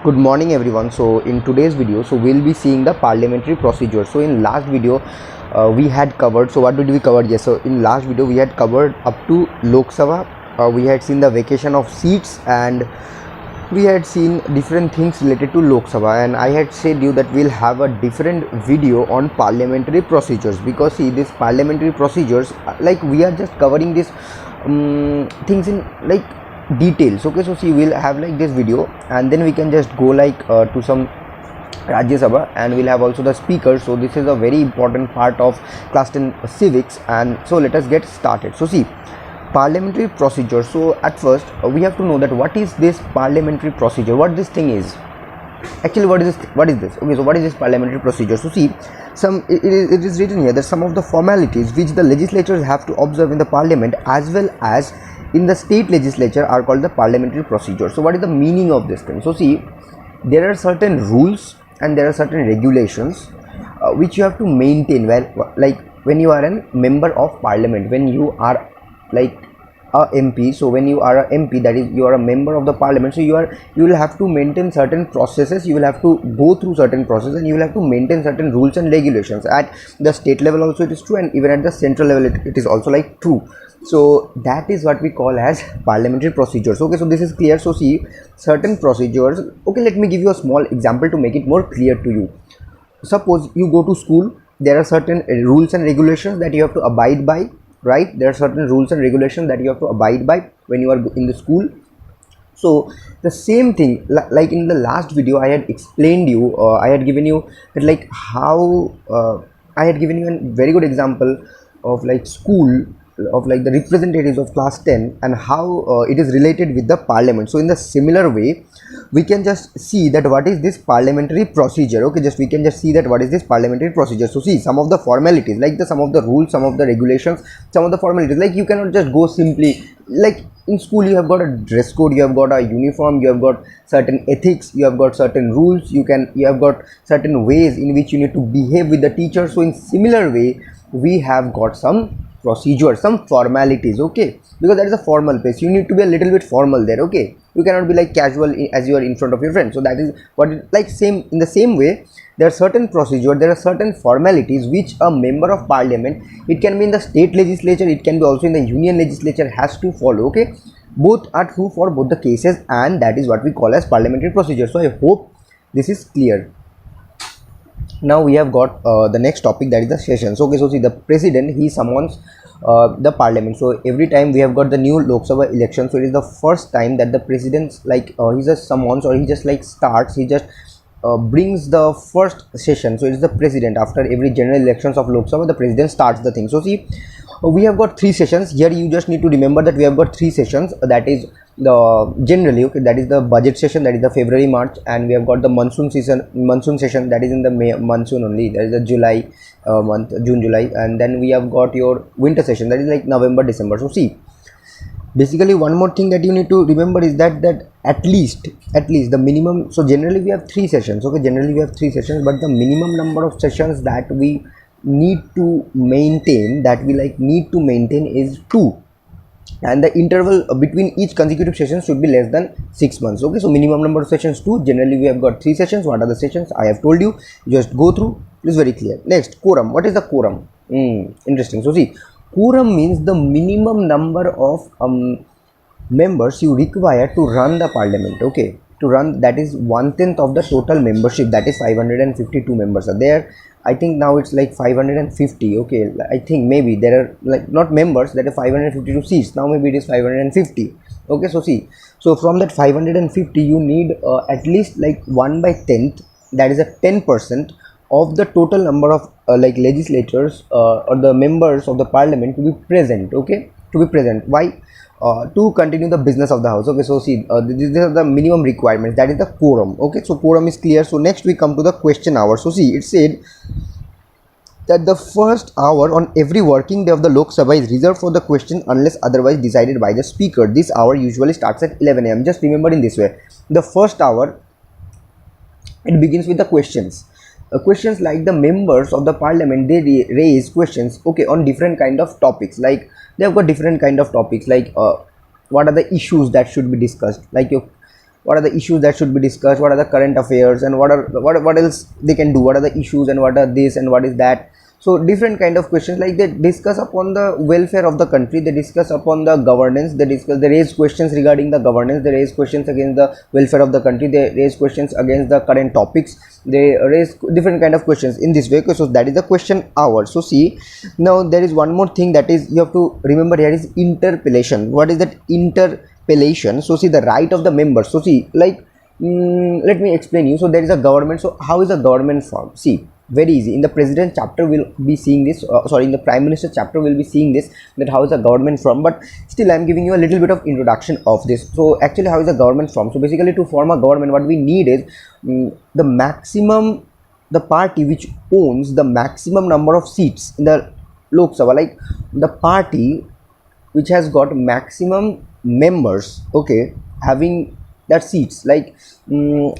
Good morning everyone. So in today's video, we'll be seeing the parliamentary procedure. So in last video we had covered, so what did we cover? Yes, so in last video we had covered up to Lok Sabha. We had seen the vacation of seats and we had seen different things related to Lok Sabha, and I had said you that we'll have a different video on parliamentary procedures, because see, this parliamentary procedures, like we are just covering this things in like details. Okay, so see, we'll have like this video and then we can just go like to some Rajya Sabha, and we'll have also the speakers. So this is a very important part of class 10 civics, and so let us get started. So see, parliamentary procedure. So at first we have to know that what is this parliamentary procedure, what this thing is actually, what is this? Okay, so what is this parliamentary procedure? So see, it is written here that some of the formalities which the legislatures have to observe in the parliament as well as in the state legislature are called the parliamentary procedure. So what is the meaning of this thing? So see, there are certain rules and there are certain regulations which you have to maintain, where like when you are a member of parliament, when you are like a MP. So when you are a MP, that is, you are a member of the parliament, so you will have to maintain certain processes, you will have to go through certain processes, and you will have to maintain certain rules and regulations. At the state level also it is true, and even at the central level it is also like true. So that is what we call as parliamentary procedures. Okay, so this is clear. So see, certain procedures. Okay, let me give you a small example to make it more clear to you. Suppose you go to school, there are certain rules and regulations that you have to abide by, right? There are certain rules and regulations that you have to abide by when you are in the school. So the same thing, like in the last video I had explained you, I had given you that like how I had given you a very good example of like school, of like the representatives of class 10 and how it is related with the parliament. So in the similar way we can just see that what is this parliamentary procedure. Okay, we can just see that what is this parliamentary procedure. So see, some of the formalities, like some of the rules, some of the regulations, some of the formalities, like you cannot just go simply like in school. You have got a dress code, you have got a uniform, you have got certain ethics, you have got certain rules, you have got certain ways in which you need to behave with the teacher. So in similar way we have got some procedure, some formalities. Okay, because that is a formal place, you need to be a little bit formal there. Okay, you cannot be like casual as you are in front of your friend. So that is what it, like same in the same way there are certain procedure, there are certain formalities which a member of parliament, it can be in the state legislature, it can be also in the union legislature, has to follow. Okay, both are true for both the cases, and that is what we call as parliamentary procedure. So I hope this is clear. Now we have got the next topic, that is the sessions. Okay, so see, the president, he summons the parliament. So every time we have got the new Lok Sabha election, so it is the first time that the president like he just summons, or he just like starts, he just brings the first session. So it is the president, after every general elections of Lok Sabha, the president starts the thing. So see, we have got 3 sessions here. You just need to remember that we have got 3 sessions, that is the generally, okay, that is the budget session, that is the February March, and we have got the monsoon session, that is in the May monsoon only, that is the July month, June, July, and then we have got your winter session, that is like November, December. So see, basically one more thing that you need to remember is that at least the minimum, so generally we have 3 sessions. Okay, generally we have 3 sessions, but the minimum number of sessions that we need to maintain, is 2, and the interval between each consecutive session should be less than 6 months. Okay, so minimum number of sessions 2. Generally we have got 3 sessions. What are the sessions? I have told you, just go through, it is very clear. Next, quorum. What is the quorum? Interesting. So see, quorum means the minimum number of members you require to run the parliament. Okay, to run, that is 1/10 of the total membership, that is 552 members are there. I think now it's like 550. Okay, I think maybe there are like not members, that are 552 seats, now maybe it is 550. Okay, so see, so from that 550 you need at least like 1/10, that is a 10% of the total number of like legislators or the members of the parliament to be present. Okay, to be present. Why? To continue the business of the house. Okay, so see, these are the minimum requirements, that is the quorum. Okay, so quorum is clear. So next we come to the question hour. So see, it said that the first hour on every working day of the Lok Sabha is reserved for the question unless otherwise decided by the speaker. This hour usually starts at 11 AM. Just remember in this way, the first hour, it begins with the questions. Questions like the members of the parliament, they raise questions, okay, on different kind of topics. Like they have got different kind of topics, like what are the issues that should be discussed, like your what are the issues that should be discussed, what are the current affairs, and what else they can do, what are the issues and what are this and what is that. So different kind of questions, like they discuss upon the welfare of the country, they discuss upon the governance, they raise questions regarding the governance, they raise questions against the welfare of the country, they raise questions against the current topics, they raise different kind of questions in this way. Okay, so that is the question hour. So see, now there is one more thing that is you have to remember here is interpellation. What is that interpellation? So see, the right of the members. So see, like let me explain you. So there is a government. So how is a government formed? See, very easy. In the president chapter we'll be seeing this, sorry, in the prime minister chapter we'll be seeing this, that how is a government formed, but still I'm giving you a little bit of introduction of this. So actually, how is a government formed? So basically, to form a government, what we need is the party which owns the maximum number of seats in the Lok Sabha, like the party which has got maximum members, okay, having that seats, like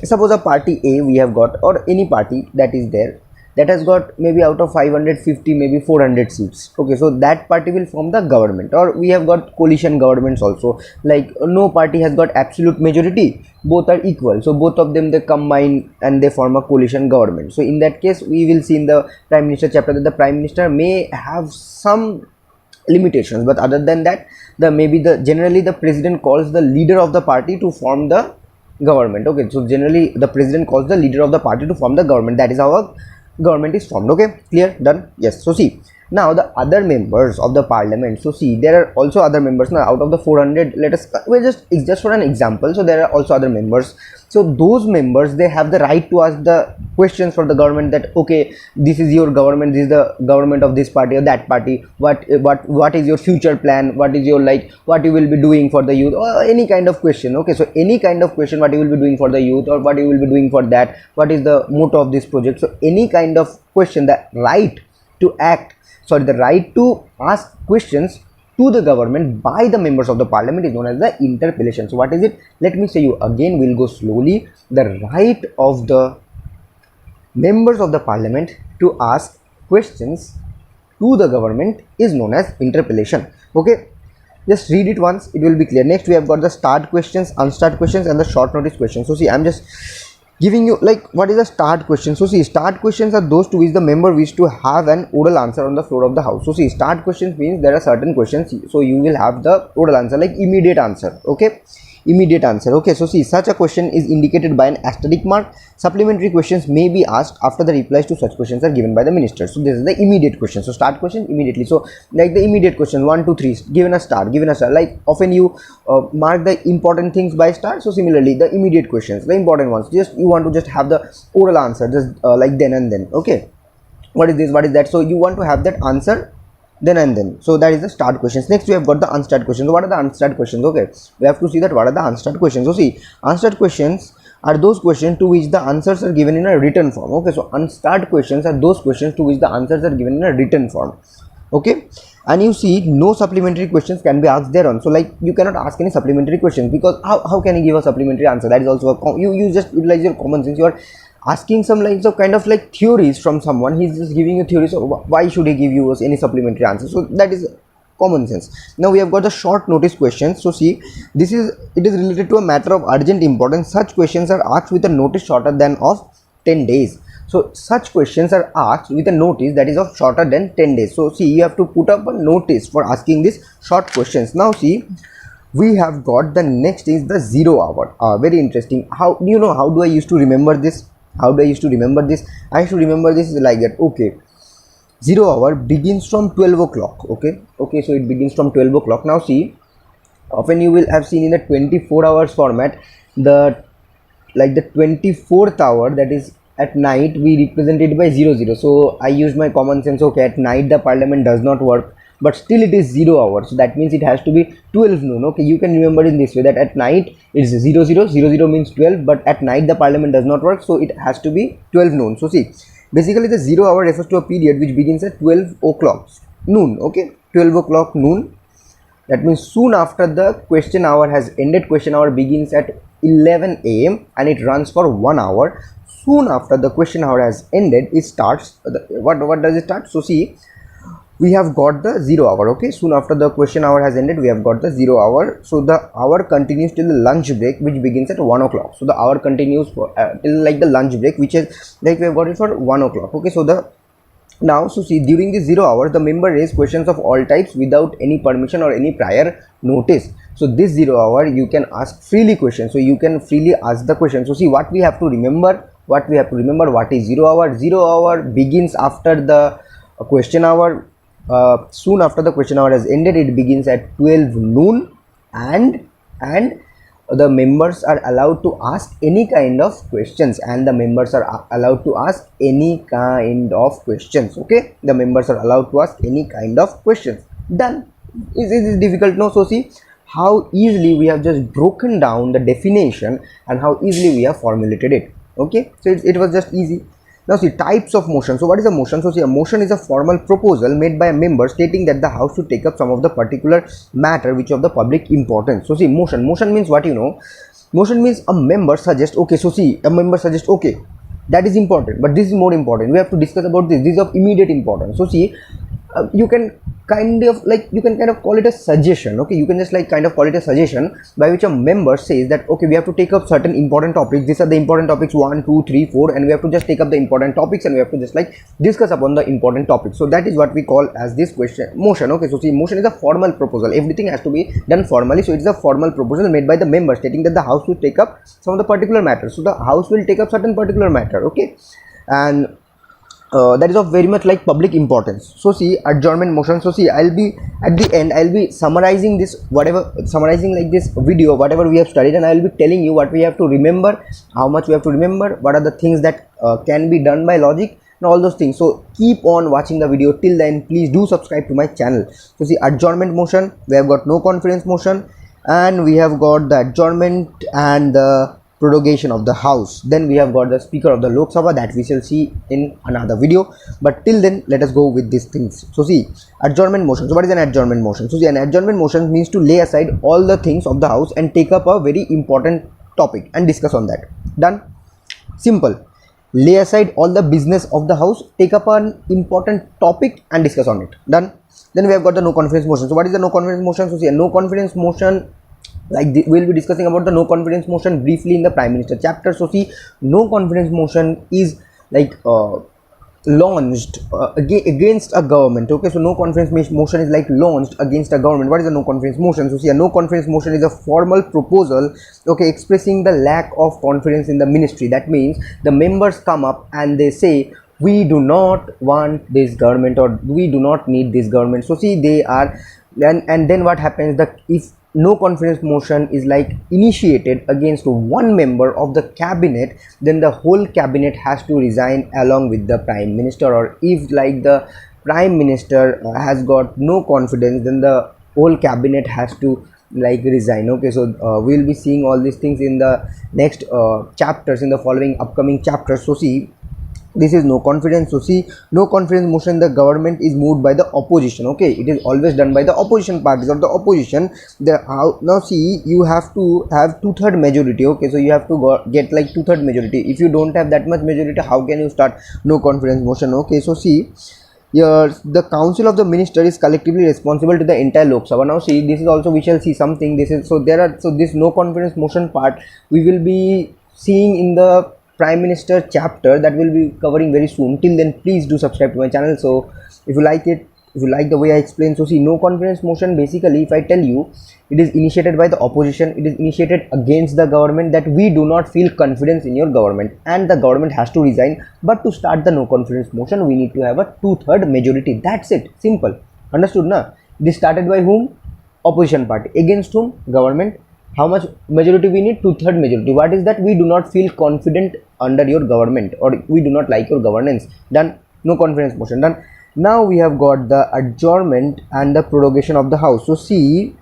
suppose a party A we have got, or any party that is there, that has got maybe out of 550 maybe 400 seats, okay, so that party will form the government. Or we have got coalition governments also, like no party has got absolute majority, both are equal, so both of them they combine and they form a coalition government. So in that case, we will see in the prime minister chapter that the prime minister may have some limitations, but other than that, generally the president calls the leader of the party to form the government. Okay, so generally the president calls the leader of the party to form the government. That is how a government is formed. Okay, clear, done? Yes. So see, now the other members of the parliament. So see, there are also other members. Now out of the 400, let us, it's just for an example, so there are also other members. So those members, they have the right to ask the questions for the government, that okay, this is your government, this is the government of this party or that party, what is your future plan, what is your, like, what you will be doing for the youth, or any kind of question. Okay, so any kind of question, what you will be doing for the youth, or what you will be doing for that, what is the motto of this project. So any kind of question, the right to the right to ask questions to the government by the members of the parliament is known as the interpellation. So what is it? Let me say you again, we'll go slowly. The right of the members of the parliament to ask questions to the government is known as interpellation. Okay, just read it once, it will be clear. Next we have got the start questions, unstart questions, and the short notice questions. So see, I'm just giving you, like, what is a start question. So see, start questions are those to which the member wish to have an oral answer on the floor of the house. So see, start questions means there are certain questions, so you will have the oral answer, like immediate answer. Okay, immediate answer. Okay, so see, such a question is indicated by an asterisk mark. Supplementary questions may be asked after the replies to such questions are given by the minister. So this is the immediate question. So start question immediately. So like the immediate question 1 2 3, given a star, like often you mark the important things by star. So similarly, the immediate questions, the important ones, just you want to just have the oral answer, just like then and then. Okay, what is this, what is that, so you want to have that answer then and then. So that is the start questions. Next we have got the unstart questions. So what are the unstart questions? Okay, we have to see that what are the unstart questions. So see, unstart questions are those questions to which the answers are given in a written form. Okay, so unstart questions are those questions to which the answers are given in a written form. Okay, and you see, no supplementary questions can be asked thereon. So like you cannot ask any supplementary questions, because how can you give a supplementary answer? That is also you just utilize your common sense. You are asking some lines of kind of like theories from someone, he's just giving you theories, so why should he give you any supplementary answer? So that is common sense. Now we have got the short notice questions. So see, it is related to a matter of urgent importance. Such questions are asked with a notice shorter than of 10 days. So such questions are asked with a notice that is of shorter than 10 days. So see, you have to put up a notice for asking these short questions. Now see, we have got the next is the 0 hour. Very interesting. How do you know, how do I used to remember this? I used to remember this like that. Okay, 0 hour begins from 12 o'clock. Okay, so it begins from 12 o'clock. Now see, often you will have seen in the 24 hours format, the 24th hour, that is at night, we represent it by 00. So I used my common sense. Okay, at night the parliament does not work, but still it is 0 hour, so that means it has to be 12 noon. Okay, you can remember in this way, that at night it's 00 means 12, but at night the parliament does not work, so it has to be 12 noon. So see, basically the 0 hour refers to a period which begins at 12 o'clock noon. Okay, 12 o'clock noon, that means soon after the question hour has ended. Question hour begins at 11 AM and it runs for 1 hour. Soon after the question hour has ended, it starts what does it start? So see, we have got the 0 hour. Okay, soon after the question hour has ended, we have got the 0 hour. So the hour continues till the lunch break, which begins at 1 o'clock. So the hour continues for till like the lunch break, which is like we have got it for 1 o'clock. Okay, so the now, so see, during the 0 hour, the member raise questions of all types without any permission or any prior notice. So this 0 hour, you can ask freely questions. So you can freely ask the question. So see, what we have to remember, what is 0 hour. 0 hour begins after the question hour. Soon after the question hour has ended, it begins at 12 noon, and the members are allowed to ask any kind of questions, and the members are allowed to ask any kind of questions. Okay, the members are allowed to ask any kind of questions. Done. Is it difficult? No. So see how easily we have just broken down the definition and how easily we have formulated it. Okay, so it was just easy. Now see, types of motion. So what is a motion? So see, a motion is a formal proposal made by a member stating that the house should take up some of the particular matter which of the public importance. So see, motion means what, you know. Motion means a member suggests, okay, so see, a member suggests, okay, that is important, but this is more important, we have to discuss about this is of immediate importance. So see, you can kind of call it a suggestion. Okay, you can just like kind of call it a suggestion by which a member says that okay, we have to take up certain important topics. These are the important topics 1, 2, 3, 4, and we have to just take up the important topics and we have to just like discuss upon the important topics. So that is what we call as this question motion. Okay, so see, motion is a formal proposal. Everything has to be done formally. So it is a formal proposal made by the member stating that the house will take up some of the particular matter. So the house will take up certain particular matter. Okay, and that is of very much like public importance. So see, adjournment motion. So see, I'll be at the end, I'll be summarizing this, summarizing like this video, whatever we have studied, and I'll be telling you what we have to remember, how much we have to remember, what are the things that can be done by logic, and all those things. So keep on watching the video till then. Please do subscribe to my channel. So see, adjournment motion, we have got no conference motion, and we have got the adjournment and the prorogation of the house. Then we have got the speaker of the Lok Sabha, that we shall see in another video, but till then let us go with these things. So see, adjournment motion. So what is an adjournment motion? So see, an adjournment motion means to lay aside all the things of the house and take up a very important topic and discuss on that. Done. Simple. Lay aside all the business of the house, take up an important topic and discuss on it. Done. Then we have got the no confidence motion. So what is the no confidence motion? So see, a no confidence motion, we'll be discussing about the no confidence motion briefly in the Prime Minister chapter. So see, no confidence motion is like launched against a government. Okay, so no confidence motion is like launched against a government. What is a no confidence motion? So see, a no confidence motion is a formal proposal, okay, expressing the lack of confidence in the ministry. That means the members come up and they say, we do not want this government, or we do not need this government. So see, they are and then what happens, if no confidence motion is like initiated against one member of the cabinet, then the whole cabinet has to resign along with the prime minister. Or if like the prime minister has got no confidence, then the whole cabinet has to like resign. Okay, so we'll be seeing all these things in the next chapters, in the following upcoming chapters. So see, this is no confidence. So see, no confidence motion, the government is moved by the opposition. Okay, it is always done by the opposition parties or the opposition. Now see, you have to have 2/3 majority. Okay, so you have to get like 2/3 majority. If you don't have that much majority, how can you start no confidence motion? Okay, so see, the council of the minister is collectively responsible to the entire Lok Sabha. Now see, this is also, we shall see something. This is, so this no confidence motion part we will be seeing in the Prime Minister chapter, that will be covering very soon. Till then, please do subscribe to my channel. So if you like it, if you like the way I explain. So see, no confidence motion, basically if I tell you, it is initiated by the opposition, it is initiated against the government, that we do not feel confidence in your government and the government has to resign. But to start the no confidence motion, we need to have a 2/3 majority. That's it. Simple. Understood na? It is started by whom? Opposition party. Against whom? Government. How much majority we need? 2/3 majority. What is that? We do not feel confident under your government, or we do not like your governance. Done. No confidence motion. Done. Now we have got the adjournment and the prorogation of the house. So see,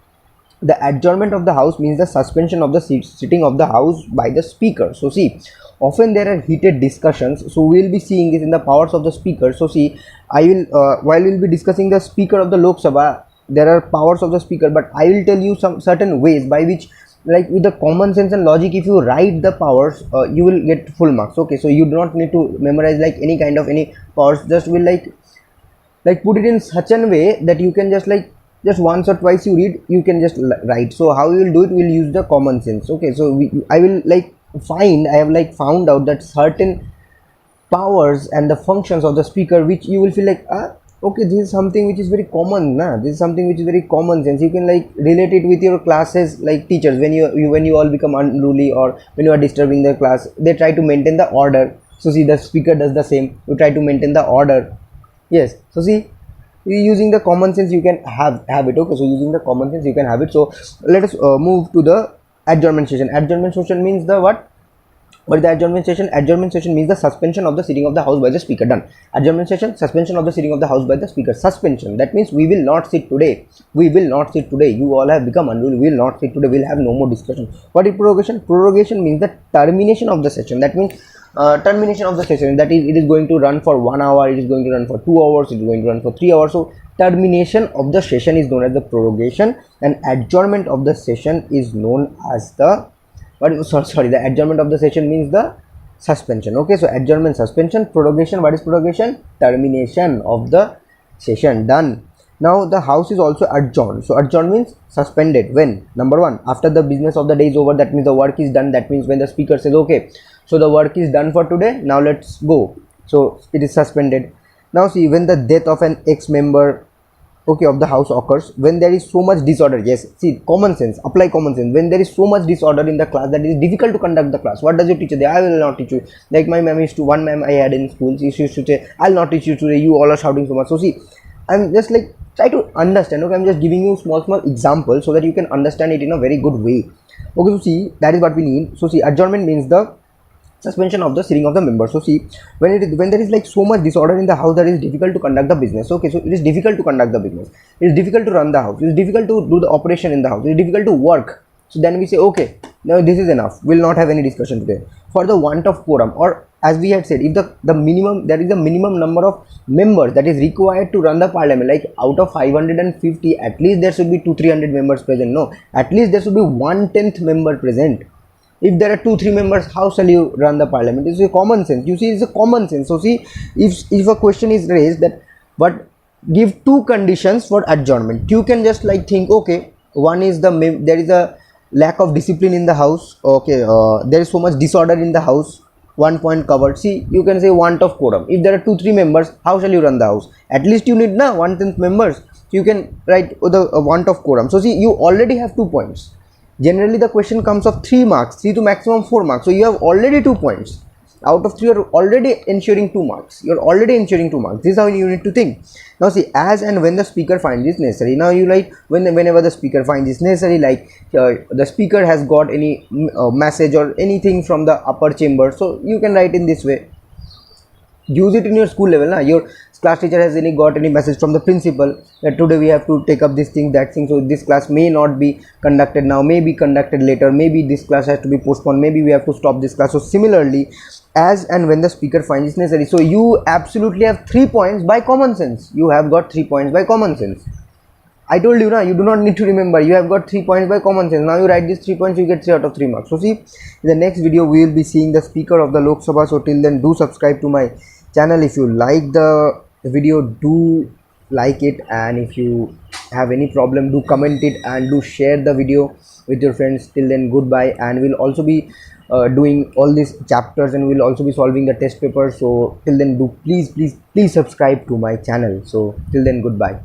the adjournment of the house means the suspension of the sitting of the house by the speaker. So see, often there are heated discussions, so we will be seeing this in the powers of the speaker. So see, I will while we will be discussing the speaker of the Lok Sabha, there are powers of the speaker, but I will tell you some certain ways by which, like with the common sense and logic, if you write the powers, you will get full marks. Okay, so you do not need to memorize like any kind of any powers, just will like like put it in such a way that you can just like just once or twice you read, you can just write. So how we will do it, we'll use the common sense. Okay, so I will like I have like found out that certain powers and the functions of the speaker which you will feel like, okay, this is something which is very common, this is something which is very common sense. You can like relate it with your classes, like teachers, when when you all become unruly or when you are disturbing the class, they try to maintain the order. So see, the speaker does the same, you try to maintain the order. Yes, so see, using the common sense you can have it. Okay, so using the common sense you can have it. So let us move to the adjournment session. Adjournment session means the what is the adjournment session? Adjournment session means the suspension of the sitting of the house by the speaker. Done. Adjournment session, suspension of the sitting of the house by the speaker. Suspension, that means we will not sit today. We will not sit today. You all have become unruly. We will not sit today. We will have no more discussion. What is prorogation? Prorogation means the termination of the session. That means termination of the session. That is, it is going to run for 1 hour. It is going to run for 2 hours. It is going to run for 3 hours. So termination of the session is known as the prorogation, and adjournment of the session is known as the the adjournment of the session means the suspension. Okay, so adjournment, suspension, prorogation. What is prorogation? Termination of the session. Done. Now the house is also adjourned. So adjourned means suspended. When? Number one, after the business of the day is over, that means the work is done. That means when the speaker says, okay, so the work is done for today, now let's go. So it is suspended. Now see, when the death of an ex-member, okay, of the house occurs, when there is so much disorder. Yes, see, common sense, apply common sense. When there is so much disorder in the class that it is difficult to conduct the class, what does your teacher say? I will not teach you. Like my ma'am used to, one ma'am I had in school, she used to say, I'll not teach you today, you all are shouting so much. So see, I'm just like try to understand. Okay, I'm just giving you small examples so that you can understand it in a very good way. Okay, so see, that is what we need. So see, adjournment means the suspension of the sitting of the members. So see, when there is like so much disorder in the house that it is difficult to conduct the business. Okay, so it is difficult to conduct the business, it is difficult to run the house, it is difficult to do the operation in the house, it is difficult to work. So then we say, okay, now this is enough, we'll not have any discussion today. For the want of quorum, or as we had said, if the minimum, there is a minimum number of members that is required to run the parliament, like out of 550, at least there should be 200-300 members present. No, at least there should be 1/10 member present. If there are 2-3 members, how shall you run the parliament? It's a common sense. You see, it's a common sense. So see, if a question is raised that, but give two conditions for adjournment, you can just like think, okay, one is there is a lack of discipline in the house. Okay, there is so much disorder in the house. 1 point covered. See, you can say want of quorum. If there are 2-3 members, how shall you run the house? At least you need 1/10 members. So you can write the want of quorum. So see, you already have 2 points. Generally the question comes of 3 marks, 3 to maximum 4 marks. So you have already 2 points. Out of 3 you are already ensuring 2 marks. You are already ensuring 2 marks. This is how you need to think. Now see, as and when the speaker finds it necessary. Now you write whenever the speaker finds it necessary, like the speaker has got any message or anything from the upper chamber. So you can write in this way. Use it in your school level. Your class teacher has got any message from the principal that today we have to take up this thing, that thing, so this class may not be conducted now, may be conducted later, maybe this class has to be postponed, maybe we have to stop this class. So similarly, as and when the speaker finds it necessary. So you absolutely have 3 points by common sense. You have got 3 points by common sense. I told you, you do not need to remember. You have got 3 points by common sense. Now you write these 3 points, you get 3 out of 3 marks. So see, in the next video we will be seeing the speaker of the Lok Sabha. So till then, do subscribe to my channel. If you like the video, do like it, and if you have any problem, do comment it and do share the video with your friends. Till then, goodbye, and we'll also be doing all these chapters, and we'll also be solving the test paper. So till then, do please subscribe to my channel. So till then, goodbye.